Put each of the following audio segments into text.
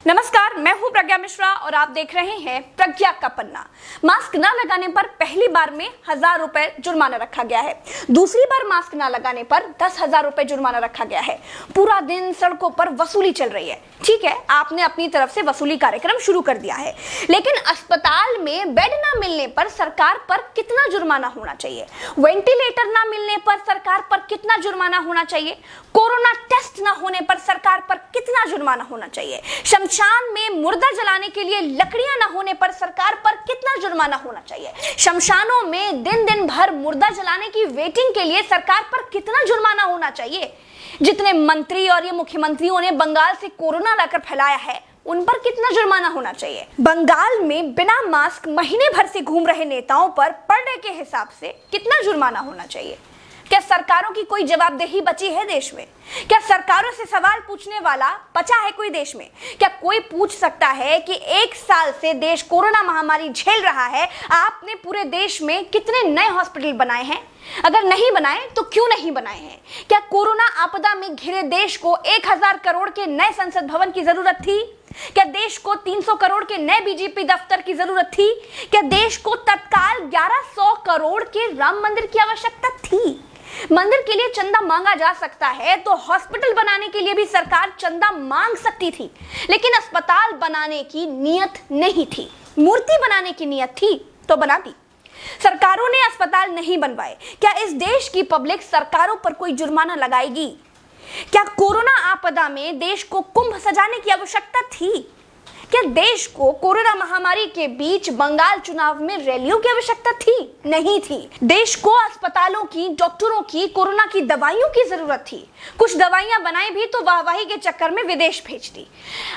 नमस्कार, मैं हूं प्रज्ञा मिश्रा और आप देख रहे हैं प्रज्ञा का पन्ना। मास्क न लगाने पर पहली बार में 1000 रुपए जुर्माना रखा गया है। दूसरी बार मास्क न लगाने पर 10,000 रुपए जुर्माना रखा गया है। पूरा दिन सड़कों पर वसूली चल रही है। ठीक है, आपने अपनी तरफ से वसूली कार्यक्रम शुरू कर दिया है, लेकिन अस्पताल में बेड न मिलने पर सरकार पर कितना जुर्माना होना चाहिए? वेंटिलेटर न मिलने पर सरकार पर कितना जुर्माना होना चाहिए? कोरोना टेस्ट न होने पर सरकार पर कितना जुर्माना होना चाहिए? शमशान में मुर्दा जलाने के लिए लकड़ियां न होने पर सरकार पर कितना जुर्माना होना चाहिए? शमशानों में दिन दिन भर मुर्दा जलाने की वेटिंग के लिए सरकार पर कितना जुर्माना होना चाहिए? जितने मंत्री और ये मुख्यमंत्रियों ने बंगाल से कोरोना लाकर फैलाया है, उन पर कितना जुर्माना होना चाहिए? बंगाल में बिना मास्क महीने भर से घूम रहे नेताओं पर पर डे के हिसाब से कितना जुर्माना होना चाहिए? क्या सरकारों की कोई जवाबदेही बची है देश में? क्या सरकारों से सवाल पूछने वाला बचा है कोई देश में? क्या कोई पूछ सकता है कि 1 साल से देश कोरोना महामारी झेल रहा है, आपने पूरे देश में कितने नए हॉस्पिटल बनाए हैं? अगर नहीं बनाए तो क्यों नहीं बनाए हैं? क्या कोरोना आपदा में घिरे देश को 1000 करोड़ के नए संसद भवन की जरूरत थी? क्या देश को 300 करोड़ के नए बीजेपी दफ्तर की जरूरत थी? क्या देश को तत्काल 1100 करोड़ के राम मंदिर की आवश्यकता थी? मंदिर के लिए चंदा मांगा जा सकता है तो हॉस्पिटल बनाने के लिए भी सरकार चंदा मांग सकती थी, लेकिन अस्पताल बनाने की नियत नहीं थी। मूर्ति बनाने की नियत थी तो बना दी। सरकारों ने अस्पताल नहीं बनवाए। क्या इस देश की पब्लिक सरकारों पर कोई जुर्माना लगाएगी? क्या कोरोना आपदा में देश को कुंभ सजाने की आवश्यकता थी? क्या देश को कोरोना महामारी के बीच बंगाल चुनाव में रैलियों की आवश्यकता थी? नहीं थी। देश को अस्पतालों की, डॉक्टरों की, कोरोना की दवाइयों की जरूरत थी। कुछ दवाइयां बनाई भी तो वाहवाही के चक्कर में विदेश भेज दी।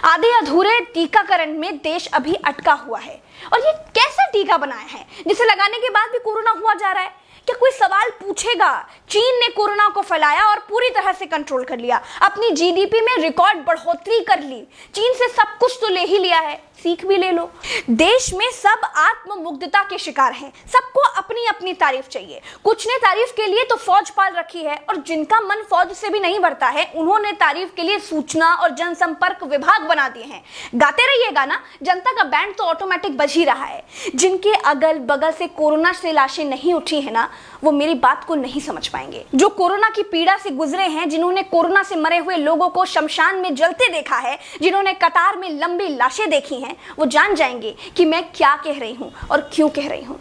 आधे अधूरे टीकाकरण में देश अभी अटका हुआ है। और ये कैसा टीका बनाया है जिसे लगाने के बाद भी कोरोना हुआ जा रहा है? क्या कोई सवाल पूछेगा? चीन ने कोरोना को फैलाया और पूरी तरह से कंट्रोल कर लिया। अपनी जीडीपी में रिकॉर्ड बढ़ोतरी कर ली। चीन से सब कुछ तो ले ही लिया है, सीख भी ले लो। देश में सब आत्ममुग्धता के शिकार हैं। सबको अपनी अपनी तारीफ चाहिए। कुछ ने तारीफ के लिए तो फौज पाल रखी है, और जिनका मन फौज से भी नहीं भरता है, उन्होंने तारीफ के लिए सूचना और जनसंपर्क विभाग बना दिए हैं। गाते रहिएगा ना, जनता का बैंड तो ऑटोमेटिक बज ही रहा है। जिनके अगल बगल से कोरोना से लाशें नहीं उठी है ना, वो मेरी बात को नहीं समझ पाएंगे। जो कोरोना की पीड़ा से गुजरे हैं, जिन्होंने कोरोना से मरे हुए लोगों को शमशान में जलते देखा है, जिन्होंने कतार में लंबी लाशें देखी हैं, वो जान जाएंगे कि मैं क्या कह रही हूं और क्यों कह रही हूं।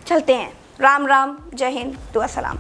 चलते हैं। राम राम, जय हिंद, दुआ सलाम।